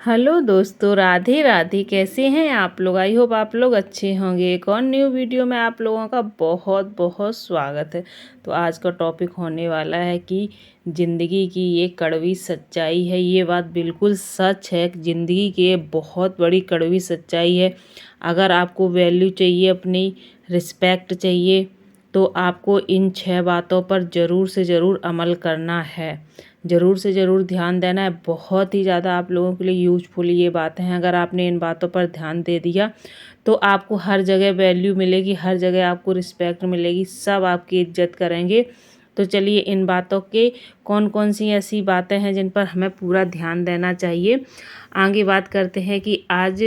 Hello दोस्तों, राधे राधे। कैसे हैं आप लोग? आई होप आप लोग अच्छे होंगे। एक और न्यू वीडियो में आप लोगों का बहुत बहुत स्वागत है। तो आज का टॉपिक होने वाला है कि ज़िंदगी की ये कड़वी सच्चाई है। ये बात बिल्कुल सच है कि ज़िंदगी की ये बहुत बड़ी कड़वी सच्चाई है। अगर आपको वैल्यू चाहिए, अपनी रिस्पेक्ट चाहिए, तो आपको इन 6 बातों पर ज़रूर से ज़रूर अमल करना है। ज़रूर से ज़रूर ध्यान देना है। बहुत ही ज़्यादा आप लोगों के लिए यूज़फुल ये बातें हैं। अगर आपने इन बातों पर ध्यान दे दिया तो आपको हर जगह वैल्यू मिलेगी, हर जगह आपको रिस्पेक्ट मिलेगी, सब आपकी इज्जत करेंगे। तो चलिए, इन बातों के कौन कौन सी ऐसी बातें हैं जिन पर हमें पूरा ध्यान देना चाहिए, आगे बात करते हैं। कि आज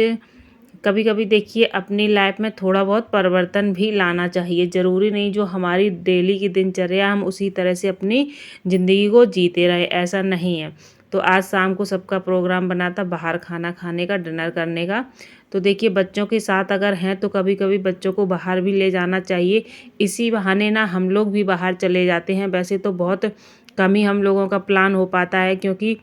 कभी कभी देखिए, अपनी लाइफ में थोड़ा बहुत परिवर्तन भी लाना चाहिए। ज़रूरी नहीं जो हमारी डेली की दिनचर्या हम उसी तरह से अपनी ज़िंदगी को जीते रहे, ऐसा नहीं है। तो आज शाम को सबका प्रोग्राम बना था बाहर खाना खाने का, डिनर करने का। तो देखिए, बच्चों के साथ अगर हैं तो कभी कभी बच्चों को बाहर भी ले जाना चाहिए। इसी बहाने ना हम लोग भी बाहर चले जाते हैं। वैसे तो बहुत कम ही हम लोगों का प्लान हो पाता है, क्योंकि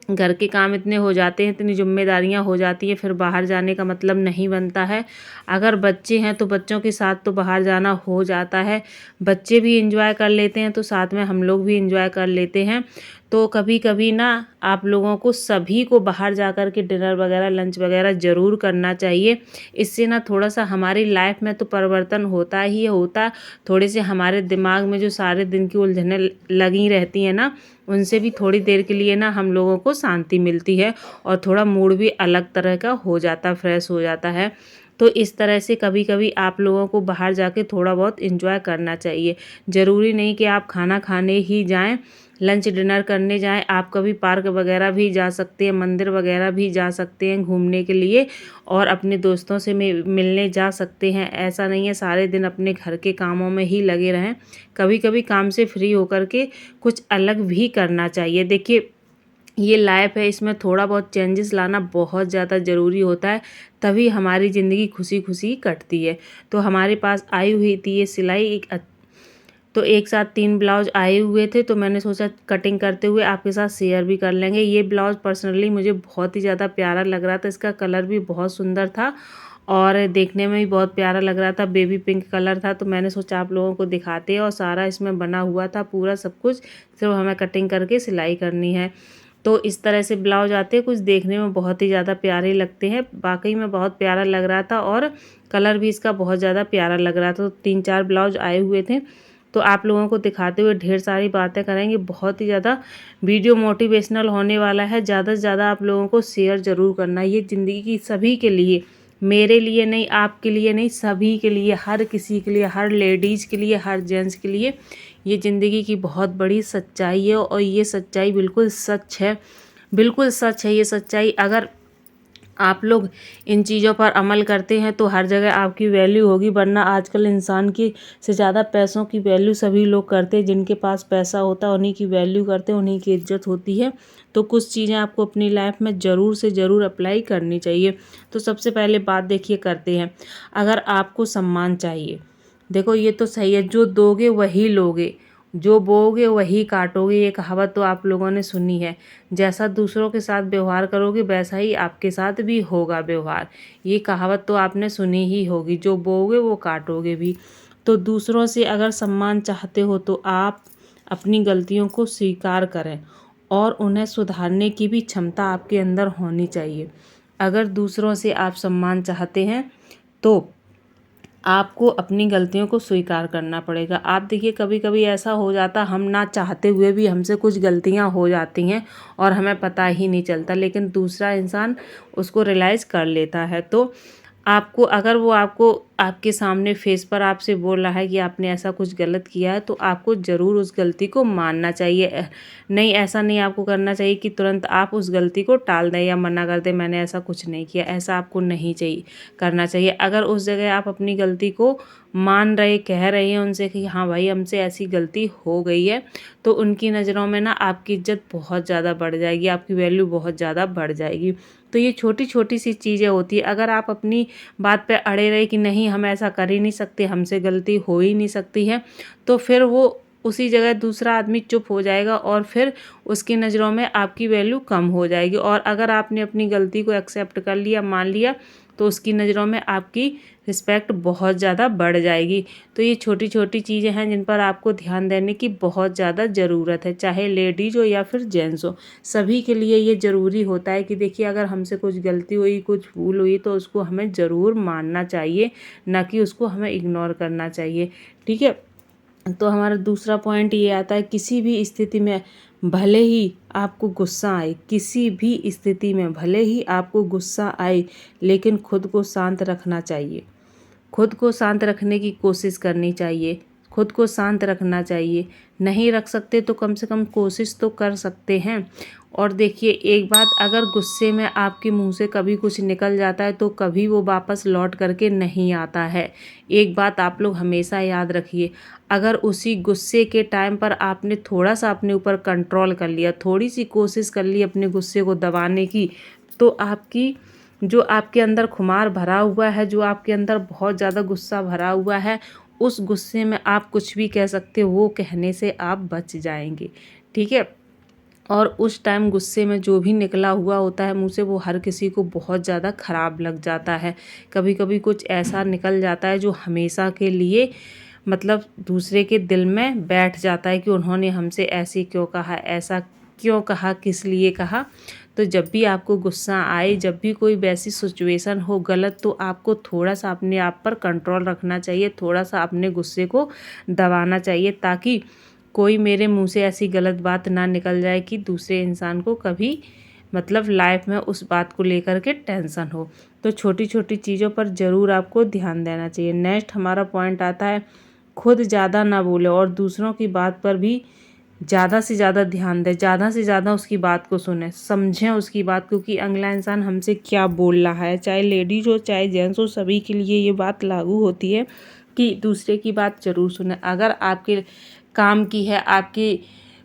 घर के काम इतने हो जाते हैं, इतनी जिम्मेदारियां हो जाती हैं, फिर बाहर जाने का मतलब नहीं बनता है। अगर बच्चे हैं तो बच्चों के साथ तो बाहर जाना हो जाता है। बच्चे भी इंजॉय कर लेते हैं तो साथ में हम लोग भी इंजॉय कर लेते हैं। तो कभी कभी ना आप लोगों को सभी को बाहर जा कर के डिनर वगैरह, लंच वगैरह ज़रूर करना चाहिए। इससे ना थोड़ा सा हमारी लाइफ में तो परिवर्तन होता ही होता। थोड़े से हमारे दिमाग में जो सारे दिन की उलझनें लगी रहती हैं ना, उनसे भी थोड़ी देर के लिए ना हम लोगों को शांति मिलती है और थोड़ा मूड भी अलग तरह का हो जाता, फ्रेश हो जाता है। तो इस तरह से कभी कभी आप लोगों को बाहर जाके थोड़ा बहुत एंजॉय करना चाहिए। ज़रूरी नहीं कि आप खाना खाने ही जाएं, लंच डिनर करने जाएं। आप कभी पार्क वगैरह भी जा सकते हैं, मंदिर वगैरह भी जा सकते हैं घूमने के लिए, और अपने दोस्तों से मिलने जा सकते हैं। ऐसा नहीं है सारे दिन अपने घर के कामों में ही लगे रहें। कभी कभी काम से फ्री होकर के कुछ अलग भी करना चाहिए। देखिए, ये लाइफ है, इसमें थोड़ा बहुत चेंजेस लाना बहुत ज़्यादा ज़रूरी होता है। तभी हमारी ज़िंदगी खुशी खुशी कटती है। तो हमारे पास आई हुई थी ये सिलाई तो एक साथ 3 ब्लाउज आए हुए थे, तो मैंने सोचा कटिंग करते हुए आपके साथ शेयर भी कर लेंगे। ये ब्लाउज पर्सनली मुझे बहुत ही ज़्यादा प्यारा लग रहा था। इसका कलर भी बहुत सुंदर था और देखने में भी बहुत प्यारा लग रहा था। बेबी पिंक कलर था, तो मैंने सोचा आप लोगों को दिखाते हैं। और सारा इसमें बना हुआ था पूरा सब कुछ, सिर्फ हमें कटिंग करके सिलाई करनी है। तो इस तरह से ब्लाउज आते हैं, कुछ देखने में बहुत ही ज़्यादा प्यारे लगते हैं। वाकई में बहुत प्यारा लग रहा था और कलर भी इसका बहुत ज़्यादा प्यारा लग रहा था। तो 3-4 ब्लाउज आए हुए थे, तो आप लोगों को दिखाते हुए ढेर सारी बातें करेंगे। बहुत ही ज़्यादा वीडियो मोटिवेशनल होने वाला है। ज़्यादा से ज़्यादा आप लोगों को शेयर ज़रूर करना है। ये ज़िंदगी की सभी के लिए, मेरे लिए नहीं, आपके लिए नहीं, सभी के लिए, हर किसी के लिए, हर लेडीज़ के लिए, हर जेंट्स के लिए ये ज़िंदगी की बहुत बड़ी सच्चाई है। और ये सच्चाई बिल्कुल सच है, बिल्कुल सच है ये सच्चाई। अगर आप लोग इन चीज़ों पर अमल करते हैं तो हर जगह आपकी वैल्यू होगी। वरना आजकल इंसान की से ज़्यादा पैसों की वैल्यू सभी लोग करते हैं। जिनके पास पैसा होता है उन्हीं की वैल्यू करते हैं, उन्हीं की इज्जत होती है। तो कुछ चीज़ें आपको अपनी लाइफ में ज़रूर से ज़रूर अप्लाई करनी चाहिए। तो सबसे पहले बात देखिए करते हैं। अगर आपको सम्मान चाहिए, देखो ये तो सही है, जो दोगे वही लोगे, जो बोओगे वही काटोगे। ये कहावत तो आप लोगों ने सुनी है। जैसा दूसरों के साथ व्यवहार करोगे वैसा ही आपके साथ भी होगा व्यवहार। ये कहावत तो आपने सुनी ही होगी, जो बोओगे वो काटोगे भी। तो दूसरों से अगर सम्मान चाहते हो तो आप अपनी गलतियों को स्वीकार करें और उन्हें सुधारने की भी क्षमता आपके अंदर होनी चाहिए। अगर दूसरों से आप सम्मान चाहते हैं तो आपको अपनी गलतियों को स्वीकार करना पड़ेगा। आप देखिए, कभी कभी ऐसा हो जाता, हम ना चाहते हुए भी हमसे कुछ गलतियां हो जाती हैं और हमें पता ही नहीं चलता, लेकिन दूसरा इंसान उसको रियलाइज़ कर लेता है। तो आपको, अगर वो आपको आपके सामने फेस पर आपसे बोल रहा है कि आपने ऐसा कुछ गलत किया है, तो आपको ज़रूर उस गलती को मानना चाहिए। नहीं, ऐसा नहीं आपको करना चाहिए कि तुरंत आप उस गलती को टाल दें या मना कर दें, मैंने ऐसा कुछ नहीं किया। ऐसा आपको नहीं चाहिए करना चाहिए। अगर उस जगह आप अपनी गलती को मान रहे, कह रहे हैं उनसे कि हाँ भाई हमसे ऐसी गलती हो गई है, तो उनकी नज़रों में ना आपकी इज्जत बहुत ज़्यादा बढ़ जाएगी, आपकी वैल्यू बहुत ज़्यादा बढ़ जाएगी। तो ये छोटी छोटी सी चीज़ें होती है। अगर आप अपनी बात पे अड़े रहे कि नहीं हम ऐसा कर ही नहीं सकते, हमसे गलती हो ही नहीं सकती है, तो फिर वो उसी जगह दूसरा आदमी चुप हो जाएगा और फिर उसकी नज़रों में आपकी वैल्यू कम हो जाएगी। और अगर आपने अपनी गलती को एक्सेप्ट कर लिया, मान लिया, तो उसकी नज़रों में आपकी रिस्पेक्ट बहुत ज़्यादा बढ़ जाएगी। तो ये छोटी छोटी चीज़ें हैं जिन पर आपको ध्यान देने की बहुत ज़्यादा ज़रूरत है, चाहे लेडीज़ हो या फिर जेंट्स हो, सभी के लिए ये ज़रूरी होता है कि देखिए अगर हमसे कुछ गलती हुई, कुछ भूल हुई, तो उसको हमें ज़रूर मानना चाहिए, ना कि उसको हमें इग्नोर करना चाहिए। ठीक है। तो हमारा दूसरा पॉइंट ये आता है, किसी भी स्थिति में भले ही आपको गुस्सा आए, किसी भी स्थिति में भले ही आपको गुस्सा आए, लेकिन खुद को शांत रखना चाहिए। खुद को शांत रखने की कोशिश करनी चाहिए, खुद को शांत रखना चाहिए। नहीं रख सकते तो कम से कम कोशिश तो कर सकते हैं। और देखिए एक बात, अगर गुस्से में आपके मुंह से कभी कुछ निकल जाता है तो कभी वो वापस लौट करके नहीं आता है। एक बात आप लोग हमेशा याद रखिए, अगर उसी गुस्से के टाइम पर आपने थोड़ा सा अपने ऊपर कंट्रोल कर लिया, थोड़ी सी कोशिश कर ली अपने गुस्से को दबाने की, तो आपकी जो आपके अंदर खुमार भरा हुआ है, जो आपके अंदर बहुत ज़्यादा गुस्सा भरा हुआ है, उस गुस्से में आप कुछ भी कह सकते हो, वो कहने से आप बच जाएंगे। ठीक है। और उस टाइम गुस्से में जो भी निकला हुआ होता है मुँह से, वो हर किसी को बहुत ज़्यादा ख़राब लग जाता है। कभी कभी कुछ ऐसा निकल जाता है जो हमेशा के लिए मतलब दूसरे के दिल में बैठ जाता है कि उन्होंने हमसे ऐसे क्यों कहा, ऐसा क्यों कहा, किस लिए कहा। तो जब भी आपको गुस्सा आए, जब भी कोई वैसी सिचुएशन हो गलत, तो आपको थोड़ा सा अपने आप पर कंट्रोल रखना चाहिए, थोड़ा सा अपने गुस्से को दबाना चाहिए, ताकि कोई मेरे मुंह से ऐसी गलत बात ना निकल जाए कि दूसरे इंसान को कभी मतलब लाइफ में उस बात को लेकर के टेंशन हो। तो छोटी छोटी चीज़ों पर ज़रूर आपको ध्यान देना चाहिए। नेक्स्ट हमारा पॉइंट आता है, खुद ज़्यादा ना बोले और दूसरों की बात पर भी ज़्यादा से ज़्यादा ध्यान दें, ज़्यादा से ज़्यादा उसकी बात को सुनें, समझें उसकी बात, क्योंकि अगला इंसान हमसे क्या बोल रहा है, चाहे लेडीज़ हो चाहे जेंट्स हो, सभी के लिए ये बात लागू होती है कि दूसरे की बात ज़रूर सुनें। अगर आपके काम की है, आपकी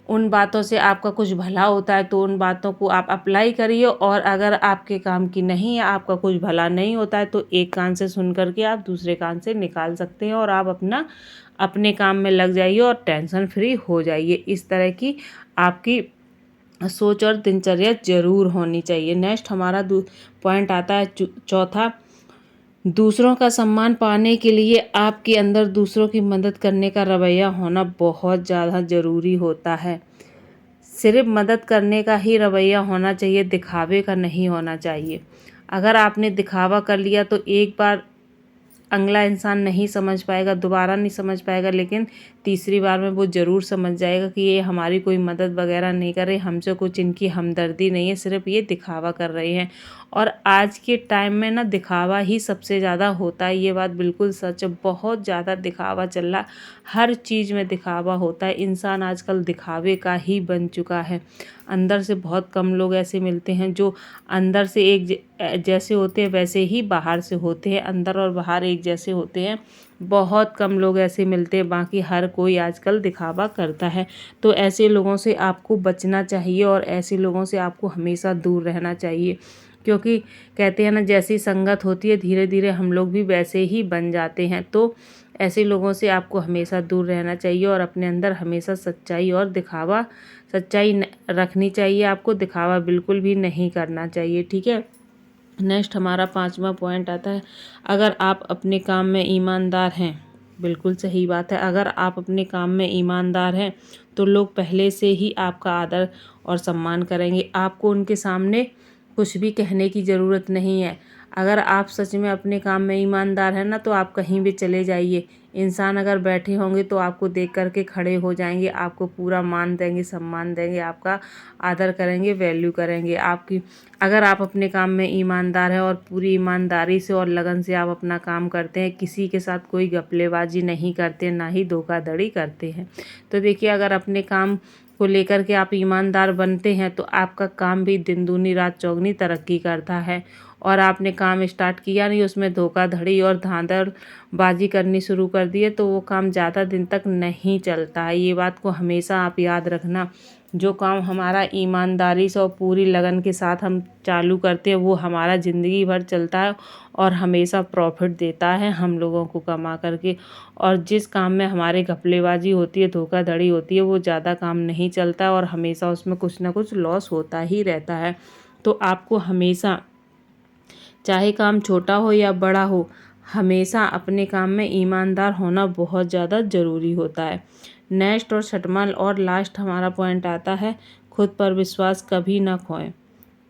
उन बातों से आपका कुछ भला होता है तो उन बातों को आप अप्लाई करिए, और अगर आपके काम की नहीं है, आपका कुछ भला नहीं होता है, तो एक कान से सुन करके आप दूसरे कान से निकाल सकते हैं और आप अपने काम में लग जाइए और टेंशन फ्री हो जाइए। इस तरह की आपकी सोच और दिनचर्या ज़रूर होनी चाहिए। नेक्स्ट हमारा पॉइंट आता है चौथा, दूसरों का सम्मान पाने के लिए आपके अंदर दूसरों की मदद करने का रवैया होना बहुत ज़्यादा ज़रूरी होता है। सिर्फ मदद करने का ही रवैया होना चाहिए, दिखावे का नहीं होना चाहिए। अगर आपने दिखावा कर लिया तो एक बार अगला इंसान नहीं समझ पाएगा, दोबारा नहीं समझ पाएगा, लेकिन तीसरी बार में वो ज़रूर समझ जाएगा कि ये हमारी कोई मदद वगैरह नहीं कर रहे, हमसे कुछ इनकी हमदर्दी नहीं है, सिर्फ ये दिखावा कर रहे हैं। और आज के टाइम में ना दिखावा ही सबसे ज़्यादा होता है, ये बात बिल्कुल सच है। बहुत ज़्यादा दिखावा चल रहा, हर चीज़ में दिखावा होता है। इंसान आजकल दिखावे का ही बन चुका है। अंदर से बहुत कम लोग ऐसे मिलते हैं जो अंदर से एक जैसे होते हैं वैसे ही बाहर से होते हैं, अंदर और बाहर एक जैसे होते हैं। बहुत कम लोग ऐसे मिलते हैं, बाकी हर कोई आजकल दिखावा करता है। तो ऐसे लोगों से आपको बचना चाहिए और ऐसे लोगों से आपको हमेशा दूर रहना चाहिए, क्योंकि कहते हैं ना, जैसी संगत होती है धीरे धीरे हम लोग भी वैसे ही बन जाते हैं। तो ऐसे लोगों से आपको हमेशा दूर रहना चाहिए और अपने अंदर हमेशा सच्चाई और दिखावा, सच्चाई रखनी चाहिए। आपको दिखावा बिल्कुल भी नहीं करना चाहिए। ठीक है। नेक्स्ट हमारा पांचवा पॉइंट आता है, अगर आप अपने काम में ईमानदार हैं, बिल्कुल सही बात है, अगर आप अपने काम में ईमानदार हैं तो लोग पहले से ही आपका आदर और सम्मान करेंगे। आपको उनके सामने कुछ भी कहने की ज़रूरत नहीं है। अगर आप सच में अपने काम में ईमानदार हैं ना, तो आप कहीं भी चले जाइए, इंसान अगर बैठे होंगे तो आपको देख करके खड़े हो जाएंगे, आपको पूरा मान देंगे, सम्मान देंगे, आपका आदर करेंगे, वैल्यू करेंगे आपकी। अगर आप अपने काम में ईमानदार हैं और पूरी ईमानदारी से और लगन से आप अपना काम करते हैं, किसी के साथ कोई घपलेबाजी नहीं करते, ना ही धोखाधड़ी करते हैं, तो देखिए अगर अपने काम को लेकर के आप ईमानदार बनते हैं तो आपका काम भी दिन दूनी रात चौगनी तरक्की करता है। और आपने काम स्टार्ट किया नहीं, उसमें धोखाधड़ी और धांधड़बाजी करनी शुरू कर दी है, तो वो काम ज़्यादा दिन तक नहीं चलता है। ये बात को हमेशा आप याद रखना। जो काम हमारा ईमानदारी से और पूरी लगन के साथ हम चालू करते हैं वो हमारा ज़िंदगी भर चलता है और हमेशा प्रॉफिट देता है हम लोगों को कमा करके। और जिस काम में हमारे घपलेबाजी होती है, धोखाधड़ी होती है, वो ज़्यादा काम नहीं चलता और हमेशा उसमें कुछ ना कुछ लॉस होता ही रहता है। तो आपको हमेशा, चाहे काम छोटा हो या बड़ा हो, हमेशा अपने काम में ईमानदार होना बहुत ज़्यादा ज़रूरी होता है। नेक्स्ट और छठवां और लास्ट हमारा पॉइंट आता है, खुद पर विश्वास कभी ना खोएं।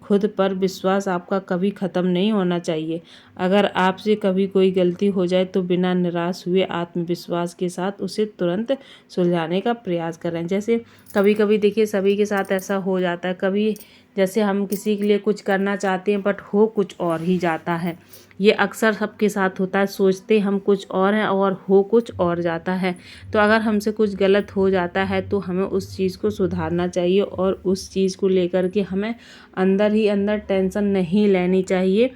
खुद पर विश्वास आपका कभी ख़त्म नहीं होना चाहिए। अगर आपसे कभी कोई गलती हो जाए तो बिना निराश हुए आत्मविश्वास के साथ उसे तुरंत सुलझाने का प्रयास करें। जैसे कभी कभी देखिए सभी के साथ ऐसा हो जाता है, कभी जैसे हम किसी के लिए कुछ करना चाहते हैं बट हो कुछ और ही जाता है। ये अक्सर सबके साथ होता है, सोचते हम कुछ और हैं और हो कुछ और जाता है। तो अगर हमसे कुछ गलत हो जाता है तो हमें उस चीज़ को सुधारना चाहिए और उस चीज़ को लेकर के हमें अंदर ही अंदर टेंशन नहीं लेनी चाहिए।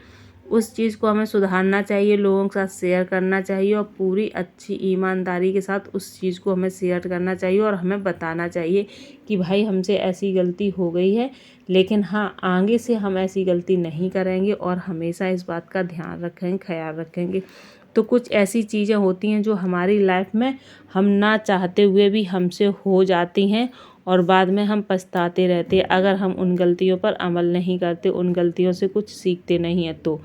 उस चीज़ को हमें सुधारना चाहिए, लोगों के साथ शेयर करना चाहिए और पूरी अच्छी ईमानदारी के साथ उस चीज़ को हमें शेयर करना चाहिए और हमें बताना चाहिए कि भाई हमसे ऐसी गलती हो गई है, लेकिन हाँ आगे से हम ऐसी गलती नहीं करेंगे और हमेशा इस बात का ध्यान रखेंगे, ख्याल रखेंगे। तो कुछ ऐसी चीज़ें होती हैं जो हमारी लाइफ में हम ना चाहते हुए भी हमसे हो जाती हैं और बाद में हम पछताते रहते हैं अगर हम उन गलतियों पर अमल नहीं करते, उन गलतियों से कुछ सीखते नहीं हैं। तो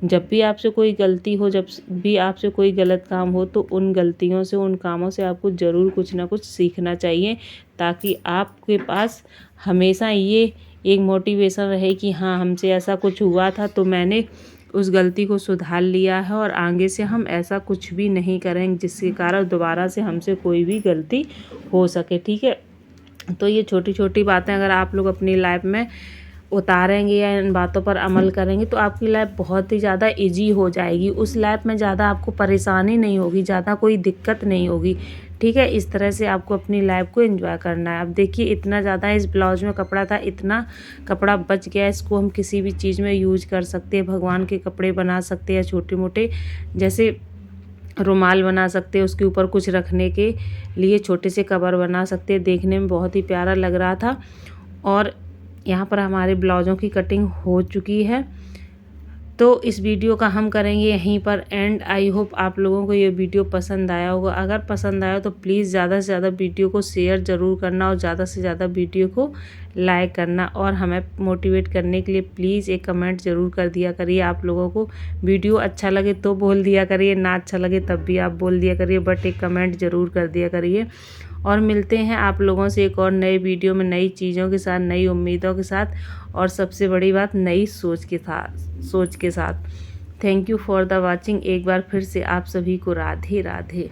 जब भी आपसे कोई गलती हो, जब भी आपसे कोई गलत काम हो, तो उन गलतियों से, उन कामों से आपको ज़रूर कुछ ना कुछ सीखना चाहिए, ताकि आपके पास हमेशा ये एक मोटिवेशन रहे कि हाँ हमसे ऐसा कुछ हुआ था तो मैंने उस गलती को सुधार लिया है और आगे से हम ऐसा कुछ भी नहीं करेंगे जिसके कारण दोबारा से हमसे कोई भी गलती हो सके। ठीक है, तो ये छोटी छोटी बातें अगर आप लोग अपनी लाइफ में उतारेंगे या इन बातों पर अमल करेंगे तो आपकी लाइफ बहुत ही ज़्यादा इजी हो जाएगी। उस लाइफ में ज़्यादा आपको परेशानी नहीं होगी, ज़्यादा कोई दिक्कत नहीं होगी। ठीक है, इस तरह से आपको अपनी लाइफ को एंजॉय करना है। अब देखिए इतना ज़्यादा इस ब्लाउज में कपड़ा था, इतना कपड़ा बच गया, इसको हम किसी भी चीज़ में यूज कर सकते हैं। भगवान के कपड़े बना सकते हैं, छोटे मोटे जैसे रुमाल बना सकते हैं, उसके ऊपर कुछ रखने के लिए छोटे से कवर बना सकते हैं। देखने में बहुत ही प्यारा लग रहा था। और यहाँ पर हमारे ब्लाउज़ों की कटिंग हो चुकी है। तो इस वीडियो का हम करेंगे यहीं पर एंड। आई होप आप लोगों को ये वीडियो पसंद आया होगा। अगर पसंद आया तो प्लीज़ ज़्यादा से ज़्यादा वीडियो को शेयर ज़रूर करना और ज़्यादा से ज़्यादा वीडियो को लाइक करना और हमें मोटिवेट करने के लिए प्लीज़ एक कमेंट ज़रूर कर दिया करिए। आप लोगों को वीडियो अच्छा लगे तो बोल दिया करिए, ना अच्छा लगे तब भी आप बोल दिया करिए, बट एक कमेंट ज़रूर कर दिया करिए। और मिलते हैं आप लोगों से एक और नए वीडियो में, नई चीज़ों के साथ, नई उम्मीदों के साथ और सबसे बड़ी बात नई सोच के साथ। Thank you for the watching. एक बार फिर से आप सभी को राधे राधे।